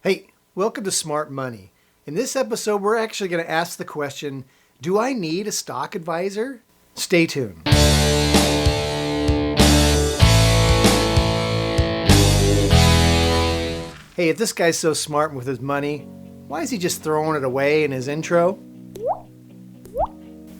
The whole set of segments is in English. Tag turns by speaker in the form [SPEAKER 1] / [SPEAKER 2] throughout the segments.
[SPEAKER 1] Hey, welcome to Smart Money. In this episode, we're actually going to ask the question, do I need a stock advisor? Stay tuned. Hey, if this guy's so smart with his money, why is he just throwing it away in his intro?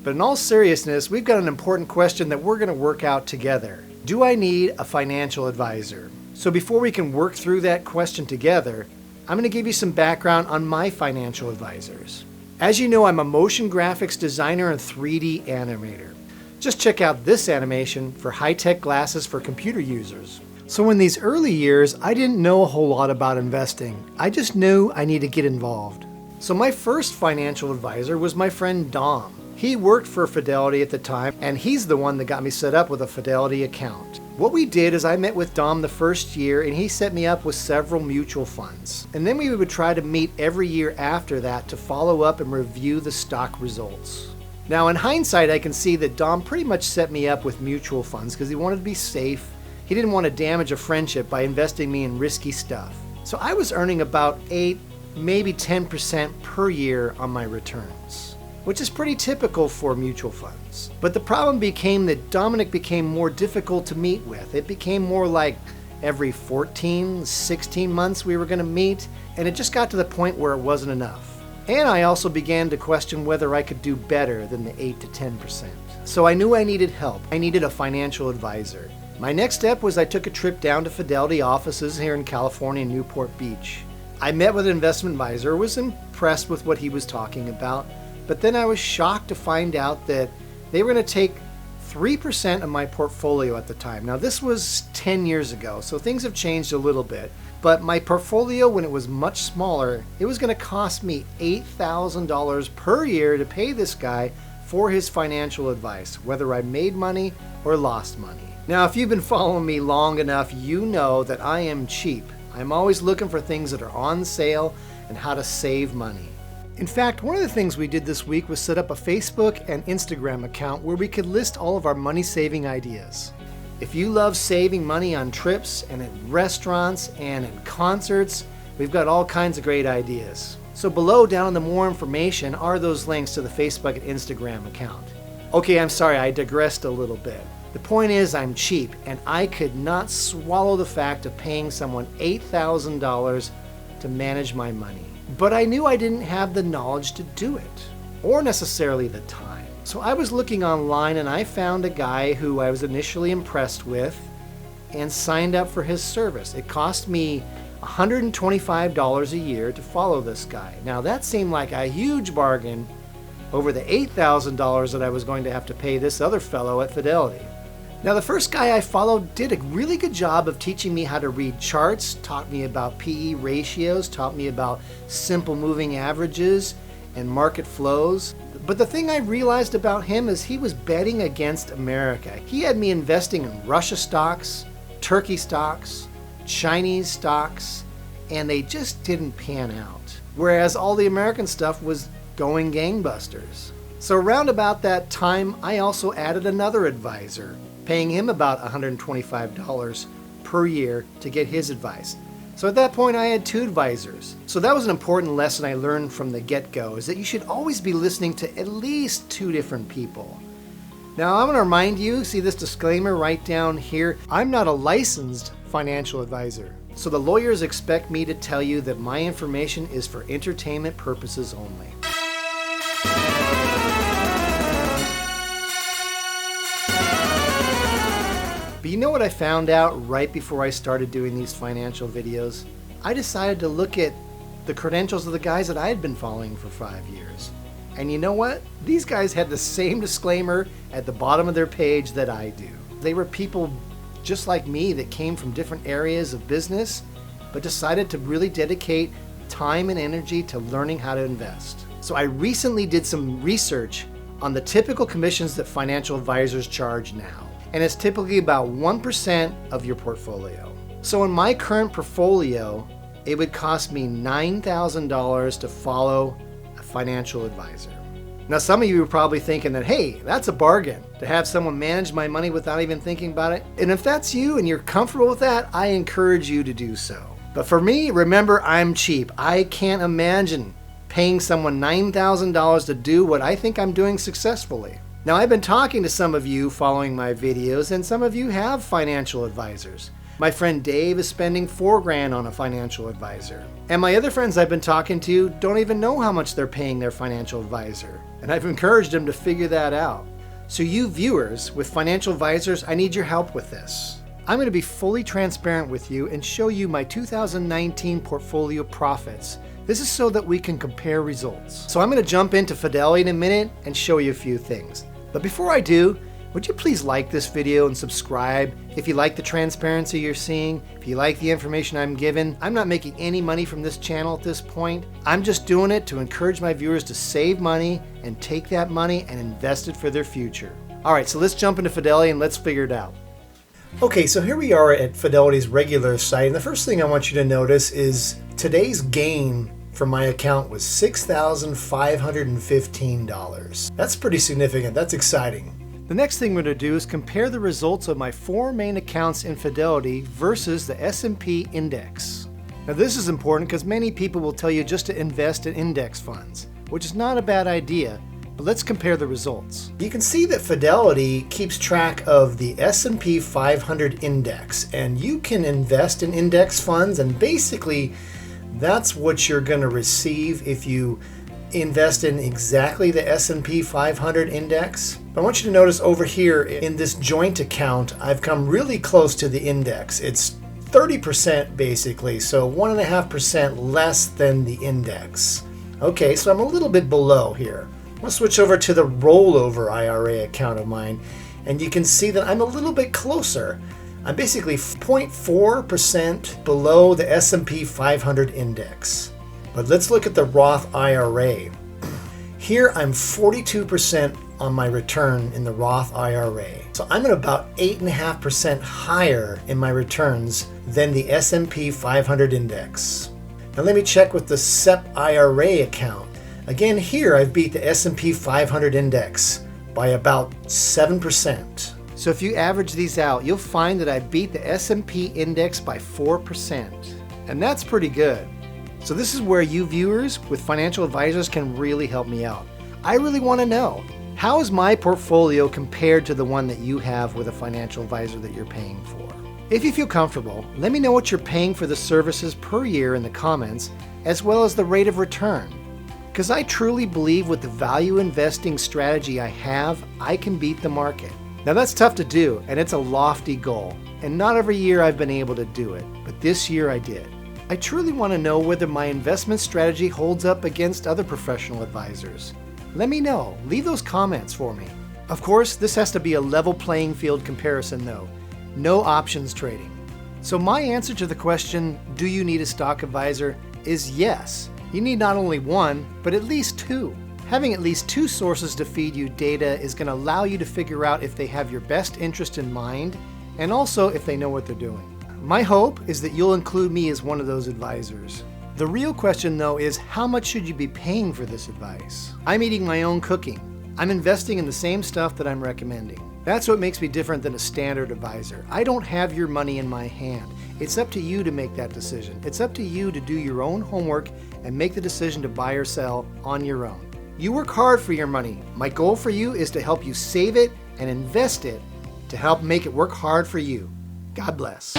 [SPEAKER 1] But in all seriousness, we've got an important question that we're going to work out together. Do I need a financial advisor? So before we can work through that question together, I'm going to give you some background on my financial advisors. As you know, I'm a motion graphics designer and 3D animator. Just check out this animation for high-tech glasses for computer users. So in these early years, I didn't know a whole lot about investing. I just knew I needed to get involved. So my first financial advisor was my friend Dom. He worked for Fidelity at the time, and he's the one that got me set up with a Fidelity account. What we did is I met with Dom the first year, and he set me up with several mutual funds. And then we would try to meet every year after that to follow up and review the stock results. Now in hindsight, I can see that Dom pretty much set me up with mutual funds because he wanted to be safe. He didn't want to damage a friendship by investing me in risky stuff. So I was earning about 8, maybe 10% per year on my returns, which is pretty typical for mutual funds. But the problem became that Dominic became more difficult to meet with. It became more like every 14, 16 months we were going to meet, and it just got to the point where it wasn't enough. And I also began to question whether I could do better than the 8 to 10%. So I knew I needed help. I needed a financial advisor. My next step was I took a trip down to Fidelity offices here in California in Newport Beach. I met with an investment advisor, was impressed with what he was talking about, but then I was shocked to find out that they were going to take 3% of my portfolio at the time. Now this was 10 years ago, so things have changed a little bit. But my portfolio, when it was much smaller, it was going to cost me $8,000 per year to pay this guy for his financial advice, whether I made money or lost money. Now, if you've been following me long enough, you know that I am cheap. I'm always looking for things that are on sale and how to save money. In fact, one of the things we did this week was set up a Facebook and Instagram account where we could list all of our money-saving ideas. If you love saving money on trips and at restaurants and in concerts, we've got all kinds of great ideas. So below, down in the more information, are those links to the Facebook and Instagram account. Okay, I'm sorry, I digressed a little bit. The point is I'm cheap, and I could not swallow the fact of paying someone $8,000 to manage my money. But I knew I didn't have the knowledge to do it, or necessarily the time. So I was looking online and I found a guy who I was initially impressed with and signed up for his service. It cost me $125 a year to follow this guy. Now that seemed like a huge bargain over the $8,000 that I was going to have to pay this other fellow at Fidelity. Now the first guy I followed did a really good job of teaching me how to read charts, taught me about PE ratios, taught me about simple moving averages and market flows. But the thing I realized about him is he was betting against America. He had me investing in Russia stocks, Turkey stocks, Chinese stocks, and they just didn't pan out. Whereas all the American stuff was going gangbusters. So around about that time, I also added another advisor, paying him about $125 per year to get his advice. So at that point I had 2 advisors. So that was an important lesson I learned from the get-go, is that you should always be listening to at least 2 different people. Now I'm going to remind you, see this disclaimer right down here, I'm not a licensed financial advisor. So the lawyers expect me to tell you that my information is for entertainment purposes only. But you know what I found out right before I started doing these financial videos? I decided to look at the credentials of the guys that I had been following for 5 years. And you know what? These guys had the same disclaimer at the bottom of their page that I do. They were people just like me that came from different areas of business, but decided to really dedicate time and energy to learning how to invest. So I recently did some research on the typical commissions that financial advisors charge now. And it's typically about 1% of your portfolio. So in my current portfolio, it would cost me $9,000 to follow a financial advisor. Now some of you are probably thinking that, hey, that's a bargain to have someone manage my money without even thinking about it. And if that's you and you're comfortable with that, I encourage you to do so. But for me, remember, I'm cheap. I can't imagine paying someone $9,000 to do what I think I'm doing successfully. Now, I've been talking to some of you following my videos, and some of you have financial advisors. My friend Dave is spending $4,000 on a financial advisor. And my other friends I've been talking to don't even know how much they're paying their financial advisor. And I've encouraged them to figure that out. So you viewers with financial advisors, I need your help with this. I'm going to be fully transparent with you and show you my 2019 portfolio profits. This is so that we can compare results. So I'm going to jump into Fidelity in a minute and show you a few things. But before I do, would you please like this video and subscribe if you like the transparency you're seeing, if you like the information I'm giving. I'm not making any money from this channel at this point. I'm just doing it to encourage my viewers to save money and take that money and invest it for their future. All right, so let's jump into Fidelity and let's figure it out. Okay, so here we are at Fidelity's regular site, and the first thing I want you to notice is today's gain from my account was $6,515. That's pretty significant. That's exciting. The next thing we're going to do is compare the results of my 4 main accounts in Fidelity versus the S&P index. Now this is important because many people will tell you just to invest in index funds, which is not a bad idea, but let's compare the results. You can see that Fidelity keeps track of the S&P 500 index, and you can invest in index funds, and basically that's what you're going to receive if you invest in exactly the S&P 500 index. But I want you to notice over here in this joint account, I've come really close to the index. It's 30% basically, so 1.5% less than the index. Okay, so I'm a little bit below here. I'm going to switch over to the rollover IRA account of mine, and you can see that I'm a little bit closer. I'm basically 0.4% below the S&P 500 index. But let's look at the Roth IRA. Here I'm 42% on my return in the Roth IRA. So I'm at about 8.5% higher in my returns than the S&P 500 index. Now let me check with the SEP IRA account. Again, here I've beat the S&P 500 index by about 7%. So if you average these out, you'll find that I beat the S&P index by 4%. And that's pretty good. So this is where you viewers with financial advisors can really help me out. I really want to know, how is my portfolio compared to the one that you have with a financial advisor that you're paying for? If you feel comfortable, let me know what you're paying for the services per year in the comments, as well as the rate of return. Because I truly believe with the value investing strategy I have, I can beat the market. Now that's tough to do, and it's a lofty goal. And not every year I've been able to do it, but this year I did. I truly want to know whether my investment strategy holds up against other professional advisors. Let me know. Leave those comments for me. Of course, this has to be a level playing field comparison though. No options trading. So my answer to the question, do you need a stock advisor, is yes. You need not only one, but at least 2. Having at least 2 sources to feed you data is going to allow you to figure out if they have your best interest in mind, and also if they know what they're doing. My hope is that you'll include me as one of those advisors. The real question though is, how much should you be paying for this advice? I'm eating my own cooking. I'm investing in the same stuff that I'm recommending. That's what makes me different than a standard advisor. I don't have your money in my hand. It's up to you to make that decision. It's up to you to do your own homework and make the decision to buy or sell on your own. You work hard for your money. My goal for you is to help you save it and invest it to help make it work hard for you. God bless.